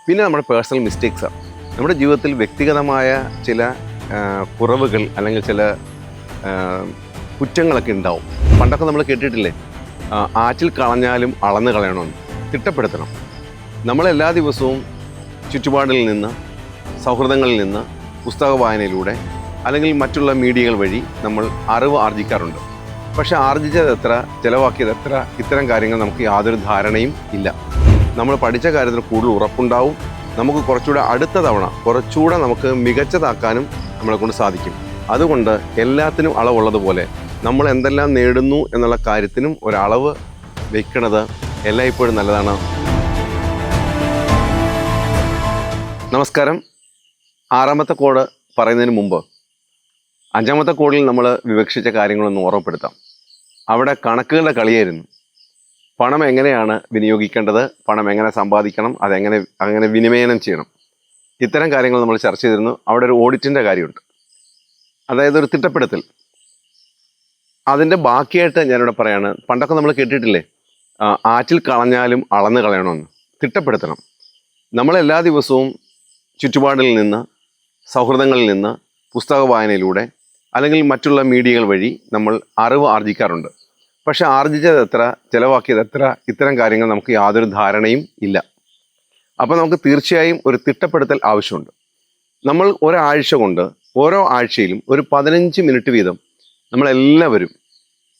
പിന്നെ നമ്മുടെ പേഴ്സണൽ മിസ്റ്റേക്സാണ്. നമ്മുടെ ജീവിതത്തിൽ വ്യക്തിഗതമായ ചില കുറവുകൾ അല്ലെങ്കിൽ ചില കുറ്റങ്ങളൊക്കെ ഉണ്ടാവും. പണ്ടൊക്കെ നമ്മൾ കേട്ടിട്ടില്ലേ, ആറ്റിൽ കളഞ്ഞാലും അളന്ന് കളയണമെന്ന്. തിട്ടപ്പെടുത്തണം. നമ്മളെല്ലാ ദിവസവും ചുറ്റുപാടിൽ നിന്ന്, സൗഹൃദങ്ങളിൽ നിന്ന്, പുസ്തക വായനയിലൂടെ അല്ലെങ്കിൽ മറ്റുള്ള മീഡിയകൾ വഴി നമ്മൾ അറിവ് ആർജിക്കാറുണ്ട്. പക്ഷേ ആർജിച്ചത് എത്ര, ചിലവാക്കിയത് എത്ര, ഇത്തരം കാര്യങ്ങൾ നമുക്ക് യാതൊരു ധാരണയും ഇല്ല. നമ്മൾ പഠിച്ച കാര്യത്തിന് കൂടുതൽ ഉറപ്പുണ്ടാവും. നമുക്ക് കുറച്ചുകൂടെ അടുത്ത തവണ കുറച്ചുകൂടെ നമുക്ക് മികച്ചതാക്കാനും നമ്മളെ കൊണ്ട് സാധിക്കും. അതുകൊണ്ട് എല്ലാത്തിനും അളവുള്ളതുപോലെ നമ്മൾ എന്തെല്ലാം നേടുന്നു എന്നുള്ള കാര്യത്തിനും ഒരളവ് വെക്കുന്നത് എല്ലായ്പ്പോഴും നല്ലതാണ്. നമസ്കാരം. 6ാമത്തെ കോഡ് പറയുന്നതിന് മുമ്പ് 5ാമത്തെ കോഡിൽ നമ്മൾ വിവക്ഷിച്ച കാര്യങ്ങളൊന്ന് ഓർമ്മപ്പെടുത്താം. അവിടെ കണക്കുകളുടെ കളിയായിരുന്നു. പണം എങ്ങനെയാണ് വിനിയോഗിക്കേണ്ടത്, പണം എങ്ങനെ സമ്പാദിക്കണം, അങ്ങനെ വിനിമയം ചെയ്യണം, ഇത്തരം കാര്യങ്ങൾ നമ്മൾ ചർച്ച ചെയ്തിരുന്നു. അവിടെ ഒരു ഓഡിറ്റിൻ്റെ കാര്യമുണ്ട്, അതായത് ഒരു തിട്ടപ്പെടുത്തൽ. അതിൻ്റെ ബാക്കിയായിട്ട് ഞാനിവിടെ പറയാണ്. പണ്ടൊക്കെ നമ്മൾ കേട്ടിട്ടില്ലേ, ആറ്റിൽ കളഞ്ഞാലും അളന്ന് കളയണമെന്ന്. തിട്ടപ്പെടുത്തണം. നമ്മളെല്ലാ ദിവസവും ചുറ്റുപാടിൽ നിന്ന്, സൗഹൃദങ്ങളിൽ നിന്ന്, പുസ്തക വായനയിലൂടെ അല്ലെങ്കിൽ മറ്റുള്ള മീഡിയകൾ വഴി നമ്മൾ അറിവ് ആർജിക്കാറുണ്ട്. പക്ഷെ ആർജിച്ചത് എത്ര, ചിലവാക്കിയത് എത്ര, ഇത്തരം കാര്യങ്ങൾ നമുക്ക് യാതൊരു ധാരണയും ഇല്ല. അപ്പോൾ നമുക്ക് തീർച്ചയായും ഒരു തിട്ടപ്പെടുത്തൽ ആവശ്യമുണ്ട്. നമ്മൾ ഒരാഴ്ച കൊണ്ട് ഓരോ ആഴ്ചയിലും ഒരു 15 മിനിറ്റ് വീതം നമ്മളെല്ലാവരും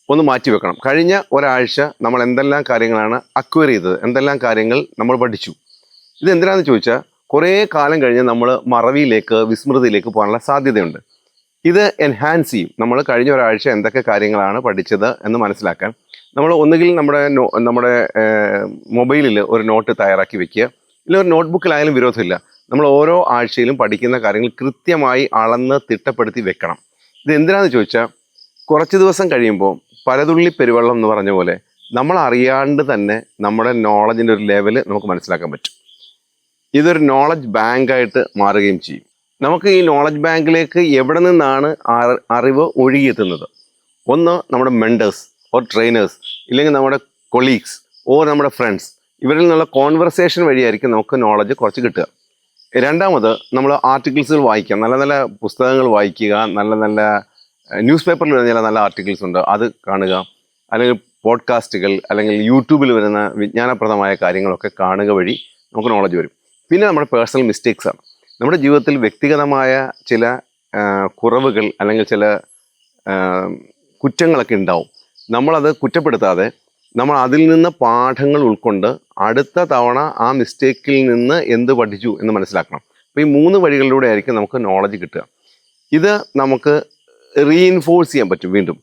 ഒന്ന് മാറ്റിവെക്കണം. കഴിഞ്ഞ ഒരാഴ്ച നമ്മൾ എന്തെല്ലാം കാര്യങ്ങളാണ് അക്വയർ ചെയ്തത്, എന്തെല്ലാം കാര്യങ്ങൾ നമ്മൾ പഠിച്ചു. ഇത് എന്തിനാണെന്ന് ചോദിച്ചാൽ, കുറേ കാലം കഴിഞ്ഞ് നമ്മൾ മറവിയിലേക്ക്, വിസ്മൃതിയിലേക്ക് പോകാനുള്ള സാധ്യതയുണ്ട്. ഇത് എൻഹാൻസ് ചെയ്യും. നമ്മൾ കഴിഞ്ഞ ഒരാഴ്ച എന്തൊക്കെ കാര്യങ്ങളാണ് പഠിച്ചത് എന്ന് മനസ്സിലാക്കാൻ നമ്മൾ ഒന്നുകിൽ നമ്മുടെ മൊബൈലിൽ ഒരു നോട്ട് തയ്യാറാക്കി വെക്കുക, ഇല്ല ഒരു നോട്ട്ബുക്കിലായാലും വിരോധമില്ല. നമ്മൾ ഓരോ ആഴ്ചയിലും പഠിക്കുന്ന കാര്യങ്ങൾ കൃത്യമായി അളന്ന് തിട്ടപ്പെടുത്തി വെക്കണം. ഇത് എന്തിനാണെന്ന് ചോദിച്ചാൽ, കുറച്ച് ദിവസം കഴിയുമ്പോൾ പലതുള്ളി പെരുവെള്ളം എന്ന് പറഞ്ഞ പോലെ നമ്മൾ അറിയാണ്ട് തന്നെ നമ്മുടെ നോളജിൻ്റെ ഒരു ലെവല് നമുക്ക് മനസ്സിലാക്കാൻ പറ്റും. ഇതൊരു നോളജ് ബാങ്കായിട്ട് മാറുകയും ചെയ്യും. നമുക്ക് ഈ നോളജ് ബാങ്കിലേക്ക് എവിടെ നിന്നാണ് അറിവ് ഒഴുകിയെത്തുന്നത്? ഒന്ന് നമ്മുടെ മെൻറ്റേഴ്സ് ഓർ ട്രെയിനേഴ്സ്, ഇല്ലെങ്കിൽ നമ്മുടെ കൊളീഗ്സ് ഓർ നമ്മുടെ ഫ്രണ്ട്സ്, ഇവരിൽ നിന്നുള്ള കോൺവെർസേഷൻ വഴിയായിരിക്കും നമുക്ക് നോളജ് കുറച്ച് കിട്ടുക. രണ്ടാമത് നമ്മൾ ആർട്ടിക്കിൾസുകൾ വായിക്കുക, നല്ല നല്ല പുസ്തകങ്ങൾ വായിക്കുക, നല്ല നല്ല ന്യൂസ് പേപ്പറിൽ വരുന്ന നല്ല ആർട്ടിക്കിൾസ് ഉണ്ട്, അത് കാണുക, അല്ലെങ്കിൽ പോഡ്കാസ്റ്റുകൾ, അല്ലെങ്കിൽ യൂട്യൂബിൽ വരുന്ന വിജ്ഞാനപ്രദമായ കാര്യങ്ങളൊക്കെ കാണുക വഴി നമുക്ക് നോളജ് വരും. പിന്നെ നമ്മുടെ പേഴ്സണൽ മിസ്റ്റേക്സാണ്. നമ്മുടെ ജീവിതത്തിൽ വ്യക്തിഗതമായ ചില കുറവുകൾ അല്ലെങ്കിൽ ചില കുറ്റങ്ങളൊക്കെ ഉണ്ടാവും. നമ്മളത് കുറ്റപ്പെടുത്താതെ നമ്മൾ അതിൽ നിന്ന് പാഠങ്ങൾ ഉൾക്കൊണ്ട് അടുത്ത തവണ ആ മിസ്റ്റേക്കിൽ നിന്ന് എന്ത് പഠിച്ചു എന്ന് മനസ്സിലാക്കണം. അപ്പോൾ ഈ 3 വഴികളിലൂടെ ആയിരിക്കും നമുക്ക് നോളജ് കിട്ടുക. ഇത് നമുക്ക് റീഇൻഫോഴ്സ് ചെയ്യാൻ പറ്റും. വീണ്ടും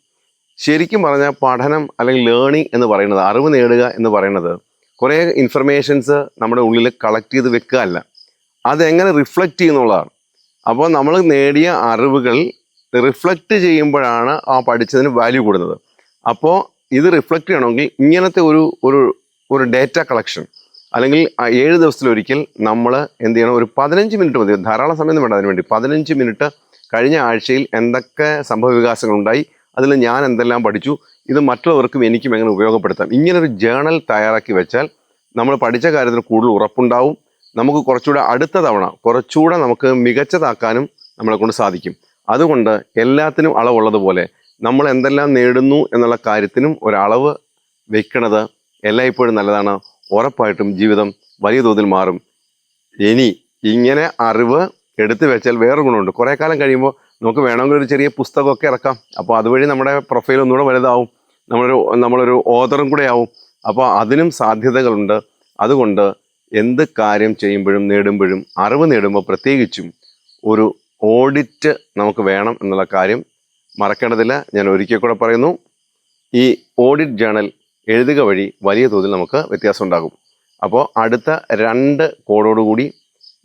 ശരിക്കും പറഞ്ഞാൽ പഠനം അല്ലെങ്കിൽ ലേണിംഗ് എന്ന് പറയുന്നത്, അറിവ് നേടുക എന്ന് പറയുന്നത് കുറേ ഇൻഫർമേഷൻസ് നമ്മുടെ ഉള്ളിൽ കളക്ട് ചെയ്ത് വെക്കുക അല്ല, അതെങ്ങനെ റിഫ്ലക്റ്റ് ചെയ്യുന്നുള്ളതാണ്. അപ്പോൾ നമ്മൾ നേടിയ അറിവുകൾ റിഫ്ലക്റ്റ് ചെയ്യുമ്പോഴാണ് ആ പഠിച്ചതിന് വാല്യൂ കൂടുന്നത്. അപ്പോൾ ഇത് റിഫ്ലക്റ്റ് ചെയ്യണമെങ്കിൽ ഇങ്ങനത്തെ ഒരു ഡേറ്റ കളക്ഷൻ, അല്ലെങ്കിൽ 7 ദിവസത്തിലൊരിക്കൽ നമ്മൾ എന്ത് ചെയ്യണം, ഒരു 15 മിനിറ്റ് മതി, ധാരാളം സമയം വേണ്ട അതിന് വേണ്ടി. 15 മിനിറ്റ് കഴിഞ്ഞ ആഴ്ചയിൽ എന്തൊക്കെ സംഭവവികാസങ്ങളുണ്ടായി, അതിൽ ഞാൻ എന്തെല്ലാം പഠിച്ചു, ഇത് മറ്റുള്ളവർക്കും എനിക്കും എങ്ങനെ ഉപയോഗപ്പെടുത്താം, ഇങ്ങനൊരു ജേണൽ തയ്യാറാക്കി വെച്ചാൽ നമ്മൾ പഠിച്ച കാര്യത്തിന് കൂടുതൽ ഉറപ്പുണ്ടാവും. നമുക്ക് കുറച്ചുകൂടെ അടുത്ത തവണ കുറച്ചുകൂടെ നമുക്ക് മികച്ചതാക്കാനും നമ്മളെ കൊണ്ട് സാധിക്കും. അതുകൊണ്ട് എല്ലാത്തിനും അളവുള്ളതുപോലെ നമ്മൾ എന്തെല്ലാം നേടുന്നു എന്നുള്ള കാര്യത്തിനും ഒരളവ് വെക്കുന്നത് എല്ലായ്പ്പോഴും നല്ലതാണ്. ഉറപ്പായിട്ടും ജീവിതം വലിയ തോതിൽ മാറും. ഇനി ഇങ്ങനെ അറിവ് എടുത്തു വെച്ചാൽ വേറെ ഗുണമുണ്ട്. കുറേ കാലം കഴിയുമ്പോൾ നമുക്ക് വേണമെങ്കിൽ ഒരു ചെറിയ പുസ്തകമൊക്കെ ഇറക്കാം. അപ്പോൾ അതുവഴി നമ്മുടെ പ്രൊഫൈൽ ഒന്നുകൂടെ വലുതാവും, നമ്മളൊരു ഓതറും കൂടെ ആവും. അപ്പോൾ അതിനും സാധ്യതകളുണ്ട്. അതുകൊണ്ട് എന്ത് കാര്യം ചെയ്യുമ്പോഴും നേടുമ്പോഴും, അറിവ് നേടുമ്പോൾ പ്രത്യേകിച്ചും ഒരു ഓഡിറ്റ് നമുക്ക് വേണം എന്നുള്ള കാര്യം മറക്കേണ്ടതില്ല. ഞാൻ ഒരിക്കൽ കൂടെ പറയുന്നു, ഈ ഓഡിറ്റ് ജേണൽ എഴുതുക വഴി വലിയ തോതിൽ നമുക്ക് വ്യത്യാസം ഉണ്ടാകും. അപ്പോൾ അടുത്ത 2 കോഡോടുകൂടി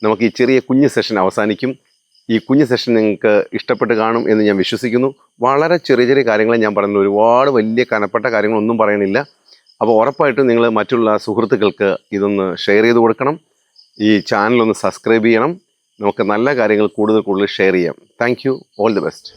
നമുക്ക് ഈ ചെറിയ കുഞ്ഞ് സെഷൻ അവസാനിക്കും. ഈ കുഞ്ഞ് സെഷൻ നിങ്ങൾക്ക് ഇഷ്ടപ്പെട്ട് കാണും എന്ന് ഞാൻ വിശ്വസിക്കുന്നു. വളരെ ചെറിയ ചെറിയ കാര്യങ്ങളെ ഞാൻ പറയുന്നത്, ഒരുപാട് വലിയ കനപ്പെട്ട കാര്യങ്ങളൊന്നും പറയണില്ല. അപ്പോൾ ഉറപ്പായിട്ടും നിങ്ങൾ മറ്റുള്ള സുഹൃത്തുക്കൾക്ക് ഇതൊന്ന് ഷെയർ ചെയ്ത് കൊടുക്കണം. ഈ ചാനലൊന്ന് സബ്സ്ക്രൈബ് ചെയ്യണം. നമുക്ക് നല്ല കാര്യങ്ങൾ കൂടുതൽ ഷെയർ ചെയ്യാം. Thank you. All the best.